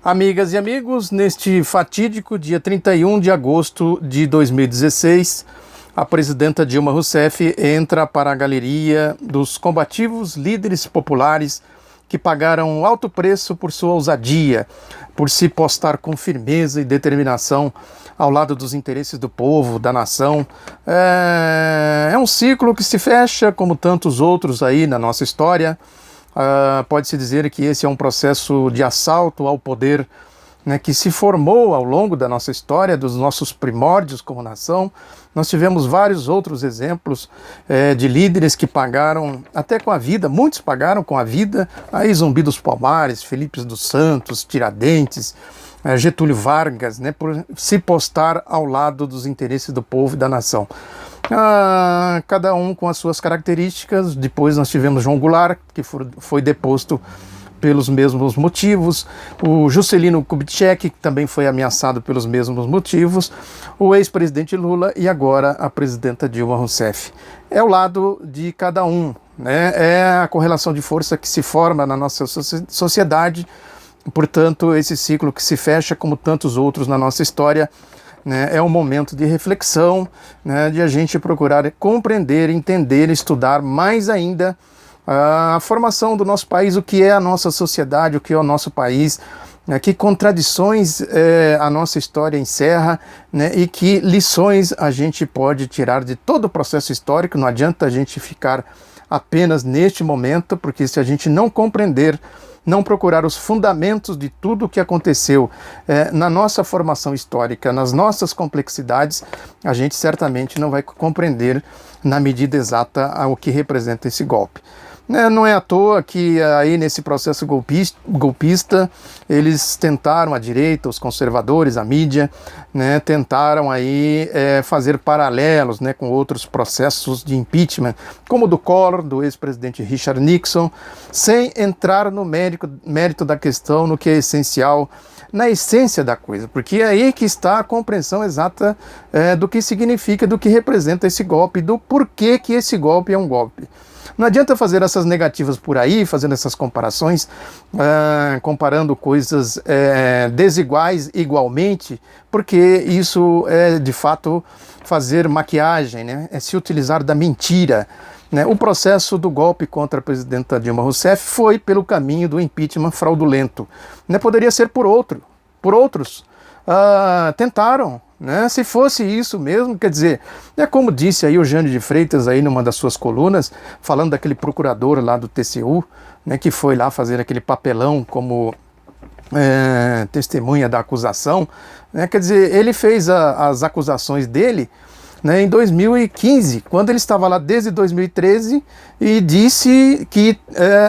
Amigas e amigos, neste fatídico dia 31 de agosto de 2016, a presidenta Dilma Rousseff entra para a galeria dos combativos líderes populares que pagaram alto preço por sua ousadia, por se postar com firmeza e determinação ao lado dos interesses do povo, da nação. É um ciclo que se fecha, como tantos outros aí na nossa história. Pode-se dizer que esse é um processo de assalto ao poder, né, que se formou ao longo da nossa história, dos nossos primórdios como nação. Nós tivemos vários outros exemplos de líderes que pagaram até com a vida, muitos pagaram com a vida, aí Zumbi dos Palmares, Felipe dos Santos, Tiradentes, Getúlio Vargas, né, por se postar ao lado dos interesses do povo e da nação. Cada um com as suas características. Depois nós tivemos João Goulart, que foi deposto pelos mesmos motivos, o Juscelino Kubitschek, que também foi ameaçado pelos mesmos motivos, o ex-presidente Lula e agora a presidenta Dilma Rousseff. É o lado de cada um, né? É a correlação de força que se forma na nossa sociedade. Portanto, esse ciclo que se fecha, como tantos outros na nossa história, né, é um momento de reflexão, né, de a gente procurar compreender, entender, estudar mais ainda a formação do nosso país, o que é a nossa sociedade, o que é o nosso país, né, que contradições a nossa história encerra, né, e que lições a gente pode tirar de todo o processo histórico. Não adianta a gente ficar apenas neste momento, porque se a gente não compreender, não procurar os fundamentos de tudo o que aconteceu na nossa formação histórica, nas nossas complexidades, a gente certamente não vai compreender na medida exata o que representa esse golpe. Não é à toa que aí nesse processo golpista eles tentaram, a direita, os conservadores, a mídia, né, tentaram aí fazer paralelos, né, com outros processos de impeachment, como o do Collor, do ex-presidente Richard Nixon, sem entrar no mérito da questão, no que é essencial, na essência da coisa, porque é aí que está a compreensão exata do que significa, do que representa esse golpe, do porquê que esse golpe é um golpe. Não adianta fazer essas negativas por aí, fazendo essas comparações, comparando coisas desiguais igualmente, porque isso é de fato fazer maquiagem, né? É se utilizar da mentira, né? O processo do golpe contra a presidenta Dilma Rousseff foi pelo caminho do impeachment fraudulento, né? Poderia ser por outros. Tentaram, né? Se fosse isso mesmo, quer dizer, é como disse aí o Jânio de Freitas aí numa das suas colunas, falando daquele procurador lá do TCU, né, que foi lá fazer aquele papelão como testemunha da acusação, né? Quer dizer, ele fez as acusações dele, né, em 2015, quando ele estava lá desde 2013 e disse que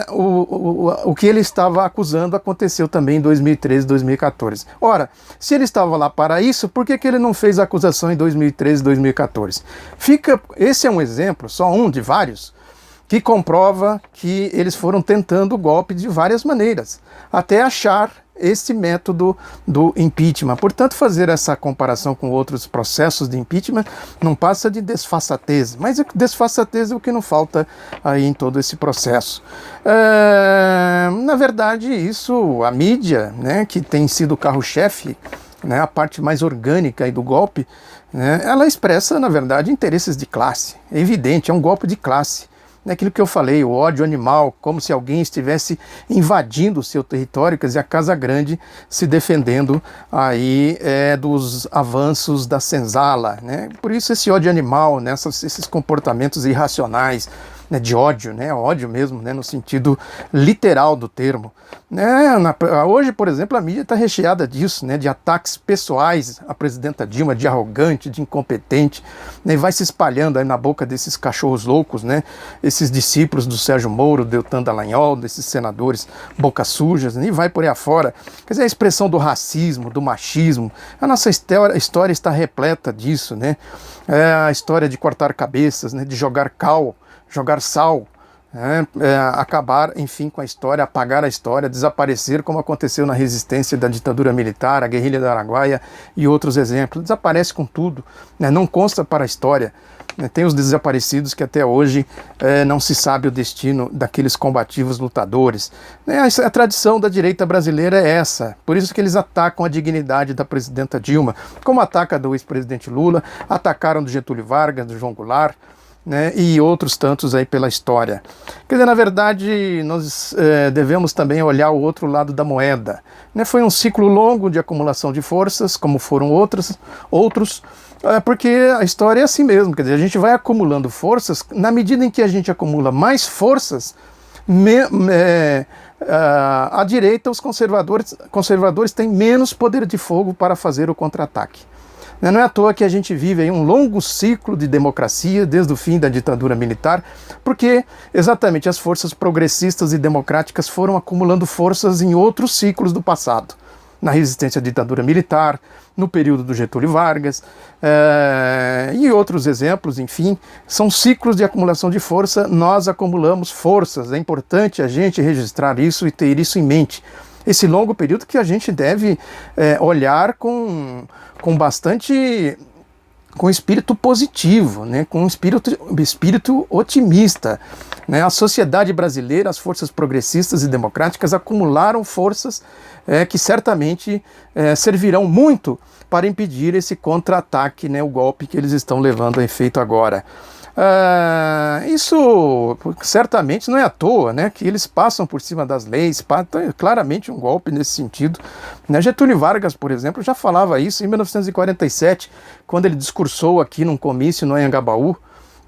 o que ele estava acusando aconteceu também em 2013, 2014. Ora, se ele estava lá para isso, por que ele não fez a acusação em 2013, 2014? Esse é um exemplo, só um de vários, que comprova que eles foram tentando o golpe de várias maneiras, até achar esse método do impeachment. Portanto, fazer essa comparação com outros processos de impeachment não passa de desfaçatez, mas desfaçatez é o que não falta aí em todo esse processo. Na verdade, isso, a mídia, né, que tem sido o carro-chefe, né, a parte mais orgânica aí do golpe, né, ela expressa, na verdade, interesses de classe. É evidente, é um golpe de classe. Aquilo que eu falei, o ódio animal, como se alguém estivesse invadindo o seu território, quer dizer, a Casa Grande se defendendo aí dos avanços da senzala, né? Por isso esse ódio animal, né? Esses comportamentos irracionais, né, de ódio, né, ódio mesmo, né, no sentido literal do termo. Hoje, por exemplo, a mídia está recheada disso, né, de ataques pessoais à presidenta Dilma, de arrogante, de incompetente, né, e vai se espalhando aí na boca desses cachorros loucos, né, esses discípulos do Sérgio Moro, Deltan Dallagnol, desses senadores boca sujas, né, e vai por aí afora. Quer dizer, a expressão do racismo, do machismo, a nossa história está repleta disso, né, a história de cortar cabeças, né, de jogar sal, acabar, enfim, com a história, apagar a história, desaparecer, como aconteceu na resistência da ditadura militar, a guerrilha do Araguaia e outros exemplos. Desaparece com tudo, né? Não consta para a história. né? Tem os desaparecidos que até hoje não se sabe o destino daqueles combativos lutadores. Né? A tradição da direita brasileira é essa, por isso que eles atacam a dignidade da presidenta Dilma, como ataca do ex-presidente Lula, atacaram do Getúlio Vargas, do João Goulart, né, e outros tantos aí pela história. Quer dizer, na verdade, nós devemos também olhar o outro lado da moeda. Né? Foi um ciclo longo de acumulação de forças, como foram outros, porque a história é assim mesmo. Quer dizer, a gente vai acumulando forças, na medida em que a gente acumula mais forças, à direita os conservadores têm menos poder de fogo para fazer o contra-ataque. Não é à toa que a gente vive aí um longo ciclo de democracia desde o fim da ditadura militar, porque exatamente as forças progressistas e democráticas foram acumulando forças em outros ciclos do passado. Na resistência à ditadura militar, no período do Getúlio Vargas, e outros exemplos, enfim, são ciclos de acumulação de força. Nós acumulamos forças, é importante a gente registrar isso e ter isso em mente. Esse longo período que a gente deve olhar com espírito positivo, né? Com espírito otimista. Né? A sociedade brasileira, as forças progressistas e democráticas acumularam forças que certamente servirão muito para impedir esse contra-ataque, né? O golpe que eles estão levando a efeito agora. Isso certamente não é à toa, né, que eles passam por cima das leis, claramente um golpe nesse sentido. Né? Getúlio Vargas, por exemplo, já falava isso em 1947, quando ele discursou aqui num comício no Anhangabaú,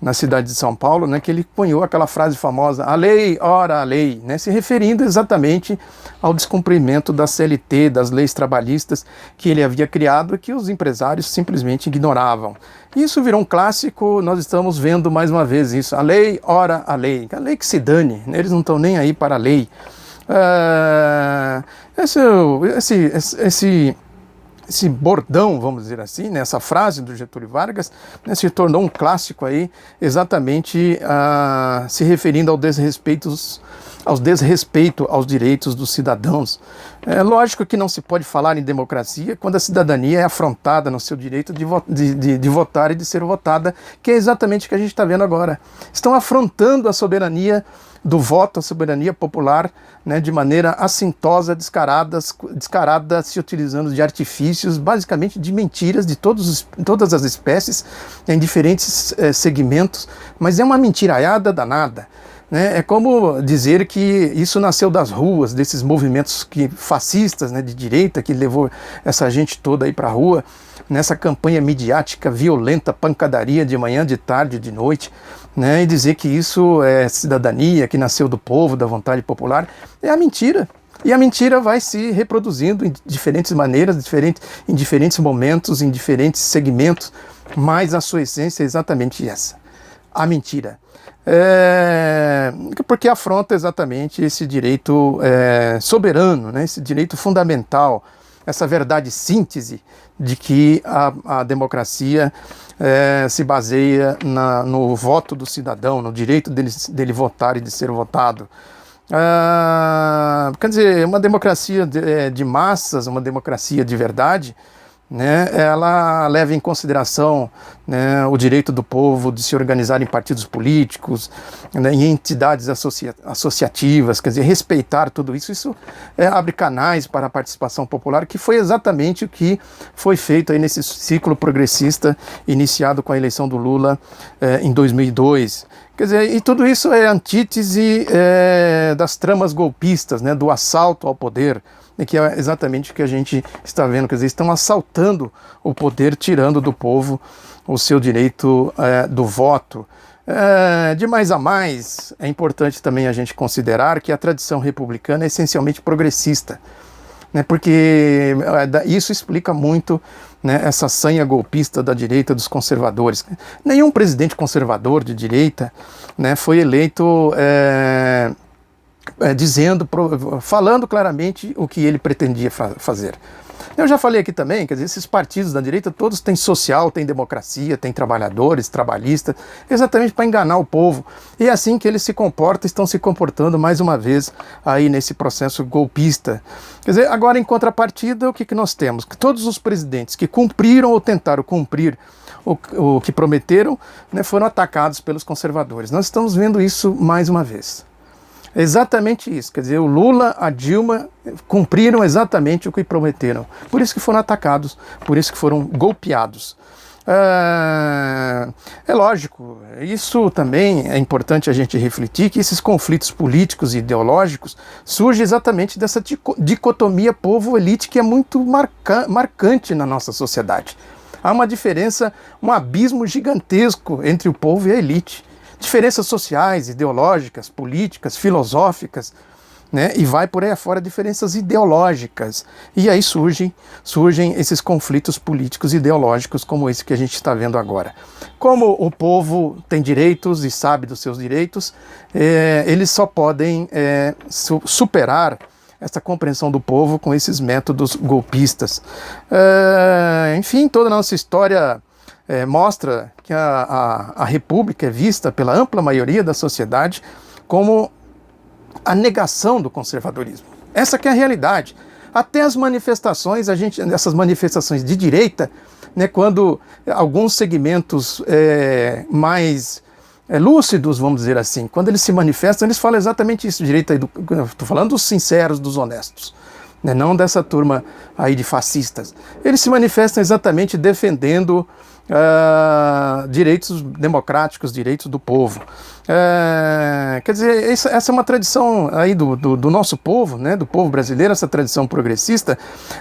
na cidade de São Paulo, né, que ele cunhou aquela frase famosa, a lei, ora a lei, né, se referindo exatamente ao descumprimento da CLT, das leis trabalhistas que ele havia criado e que os empresários simplesmente ignoravam. Isso virou um clássico, nós estamos vendo mais uma vez isso, a lei, ora a lei que se dane, né, eles não estão nem aí para a lei. Esse bordão, vamos dizer assim, né, essa frase do Getúlio Vargas, né, se tornou um clássico aí, exatamente se referindo ao desrespeito aos direitos dos cidadãos. É lógico que não se pode falar em democracia quando a cidadania é afrontada no seu direito de votar e de ser votada, que é exatamente o que a gente está vendo agora. Estão afrontando a soberania do voto, a soberania popular, né, de maneira assintosa, descarada, se utilizando de artifícios, basicamente de mentiras de todas as espécies, em diferentes segmentos, mas é uma mentiraiada danada. Né? É como dizer que isso nasceu das ruas, desses movimentos fascistas, né, de direita, que levou essa gente toda aí para a rua, nessa campanha midiática violenta, pancadaria de manhã, de tarde, de noite, né, e dizer que isso é cidadania, que nasceu do povo, da vontade popular, é a mentira. E a mentira vai se reproduzindo em diferentes maneiras, em diferentes momentos, em diferentes segmentos, mas a sua essência é exatamente essa, a mentira. Porque afronta exatamente esse direito soberano, né, esse direito fundamental, essa verdade síntese de que a democracia se baseia no voto do cidadão, no direito dele votar e de ser votado. Quer dizer, uma democracia de massas, uma democracia de verdade, né, ela leva em consideração, né, o direito do povo de se organizar em partidos políticos, né, em entidades associativas, quer dizer, respeitar tudo isso. Isso abre canais para a participação popular, que foi exatamente o que foi feito aí nesse ciclo progressista iniciado com a eleição do Lula em 2002. Quer dizer, e tudo isso é antítese das tramas golpistas, né, do assalto ao poder, que é exatamente o que a gente está vendo. Quer dizer, estão assaltando o poder, tirando do povo o seu direito do voto. De mais a mais, é importante também a gente considerar que a tradição republicana é essencialmente progressista, né, porque isso explica muito, né, essa sanha golpista da direita, dos conservadores. Nenhum presidente conservador de direita, né, foi eleito falando claramente o que ele pretendia fazer. Eu já falei aqui também, quer dizer, esses partidos da direita todos têm social, têm democracia, têm trabalhadores, trabalhistas, exatamente para enganar o povo. E é assim que eles se comportam, estão se comportando mais uma vez aí nesse processo golpista. Quer dizer, agora em contrapartida, o que nós temos? Que todos os presidentes que cumpriram ou tentaram cumprir o que prometeram, né, foram atacados pelos conservadores. Nós estamos vendo isso mais uma vez. É exatamente isso, quer dizer, o Lula, a Dilma cumpriram exatamente o que prometeram. Por isso que foram atacados, por isso que foram golpeados. É lógico, isso também é importante a gente refletir, que esses conflitos políticos e ideológicos surgem exatamente dessa dicotomia povo-elite que é muito marcante na nossa sociedade. Há uma diferença, um abismo gigantesco entre o povo e a elite. Diferenças sociais, ideológicas, políticas, filosóficas, né? E vai por aí afora diferenças ideológicas. E aí surgem esses conflitos políticos e ideológicos como esse que a gente está vendo agora. Como o povo tem direitos e sabe dos seus direitos, eles só podem superar essa compreensão do povo com esses métodos golpistas. Enfim, toda a nossa história mostra que a República é vista pela ampla maioria da sociedade como a negação do conservadorismo. Essa que é a realidade. Até as manifestações, essas manifestações de direita, né, quando alguns segmentos mais lúcidos, vamos dizer assim, quando eles se manifestam, eles falam exatamente isso, direita, estou falando dos sinceros, dos honestos, né, não dessa turma aí de fascistas. Eles se manifestam exatamente defendendo direitos democráticos, direitos do povo. Quer dizer, essa é uma tradição aí do nosso povo, né, do povo brasileiro, essa tradição progressista.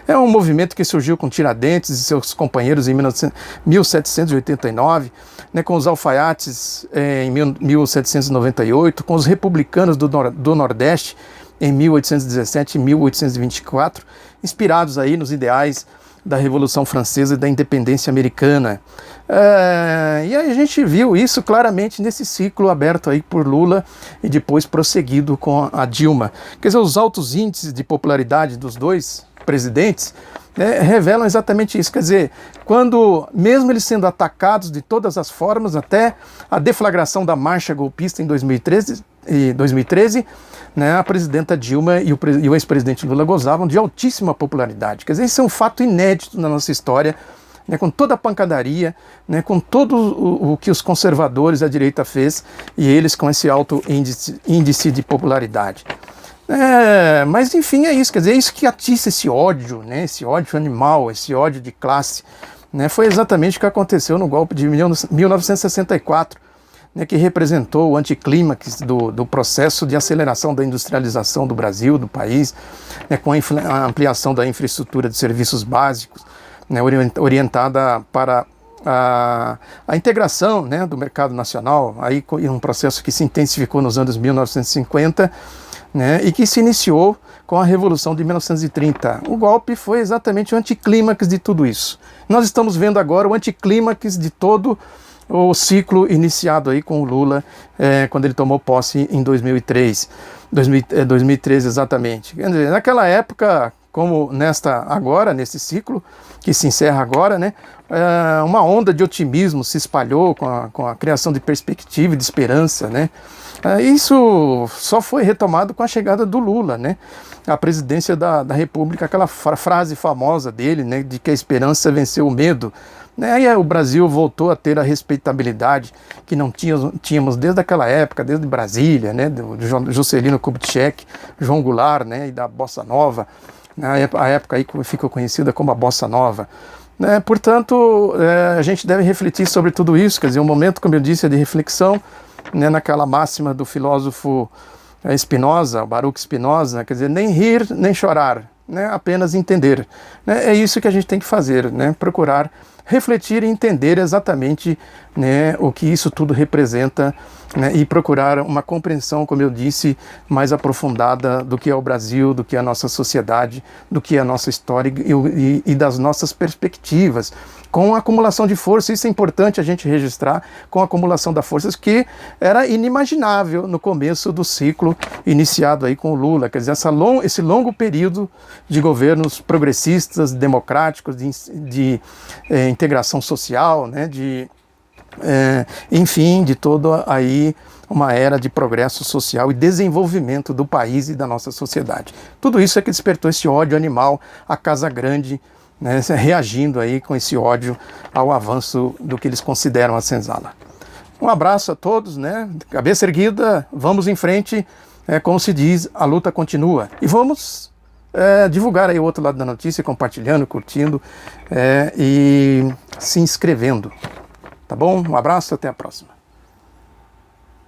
É um movimento que surgiu com Tiradentes e seus companheiros em 1789, né, com os alfaiates em 1798, com os republicanos do Nordeste em 1817 e 1824, inspirados aí nos ideais da Revolução Francesa e da independência americana. E aí a gente viu isso claramente nesse ciclo aberto aí por Lula e depois prosseguido com a Dilma. Quer dizer, os altos índices de popularidade dos dois presidentes revelam exatamente isso. Quer dizer, quando, mesmo eles sendo atacados de todas as formas, até a deflagração da marcha golpista em 2013, né, a presidenta Dilma e o ex-presidente Lula gozavam de altíssima popularidade. Quer dizer, isso é um fato inédito na nossa história, né, com toda a pancadaria, né, com todo o que os conservadores, a direita fez, e eles com esse alto índice de popularidade. Mas enfim, é isso, quer dizer, é isso que atiça esse ódio, né, esse ódio animal, esse ódio de classe, né, foi exatamente o que aconteceu no golpe de 1964, né, que representou o anticlímax do processo de aceleração da industrialização do Brasil, do país, né, com a ampliação da infraestrutura de serviços básicos, né, orientada para a integração, né, do mercado nacional, aí em um processo que se intensificou nos anos 1950, né, e que se iniciou com a Revolução de 1930. O golpe foi exatamente o anticlímax de tudo isso. Nós estamos vendo agora o anticlímax de todo o ciclo iniciado aí com o Lula, quando ele tomou posse em 2013 exatamente. Quer dizer, naquela época, como nesse ciclo, que se encerra agora, né, uma onda de otimismo se espalhou com a criação de perspectiva e de esperança, né. Isso só foi retomado com a chegada do Lula, né, à presidência da República, aquela frase famosa dele, né, de que a esperança venceu o medo. Aí o Brasil voltou a ter a respeitabilidade que não tínhamos desde aquela época, desde Brasília, né, do Juscelino Kubitschek, João Goulart, né, e da Bossa Nova, né, a época aí que ficou conhecida como a Bossa Nova. Portanto, a gente deve refletir sobre tudo isso, quer dizer, um momento, como eu disse, é de reflexão, né, naquela máxima do filósofo Spinoza, Baruch Spinoza, quer dizer, nem rir nem chorar, né, apenas entender. É isso que a gente tem que fazer, né, procurar refletir e entender exatamente, né, o que isso tudo representa, né, e procurar uma compreensão, como eu disse, mais aprofundada do que é o Brasil, do que é a nossa sociedade, do que é a nossa história e das nossas perspectivas, com a acumulação de forças. Isso é importante a gente registrar, com a acumulação das forças que era inimaginável no começo do ciclo iniciado aí com o Lula, quer dizer, esse longo período de governos progressistas, democráticos, de integração social, né, enfim, de toda aí uma era de progresso social e desenvolvimento do país e da nossa sociedade. Tudo isso é que despertou esse ódio animal, a Casa Grande, né, reagindo aí com esse ódio ao avanço do que eles consideram a senzala. Um abraço a todos, né? Cabeça erguida, vamos em frente, como se diz, a luta continua. E vamos divulgar aí o outro lado da notícia, compartilhando, curtindo e se inscrevendo. Tá bom? Um abraço, até a próxima.